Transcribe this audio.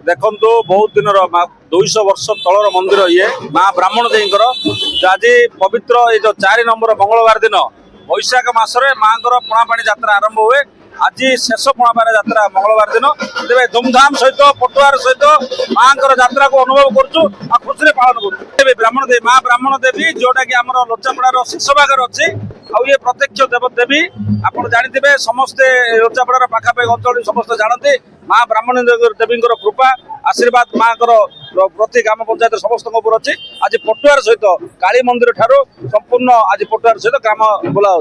देखु बहुत दिन 200 वर्ष तलर मंदिर ये माँ ब्राह्मण देवीर आज पवित्र ये जो 4 नंबर मंगलवार दिन बैशाख मसरे माँ पणापाणी यात्रा आरंभ हुए। आज शेष पणापाणी यात्रा मंगलवार दिन तेज धूमधाम सहित पटुआर सहित माँ यात्रा को अनुभव करुँ खुशी पालन कर ब्राह्मण देवी माँ ब्राह्मण देवी जोटा कि आम लोचापड़ार शेष भाग अच्छी आउ ये प्रत्यक्ष देवी आप जानते समस्ते लोचापड़ार पाखापाखि अंचल समस्त जानते माँ ब्राह्मण देवी कृपा आशीर्वाद माँ प्रति ग्राम पंचायत समस्त अच्छी आज पटुआर सहित काली मंदिर ठारू संपूर्ण आज पटुआर सहित ग्राम बोला।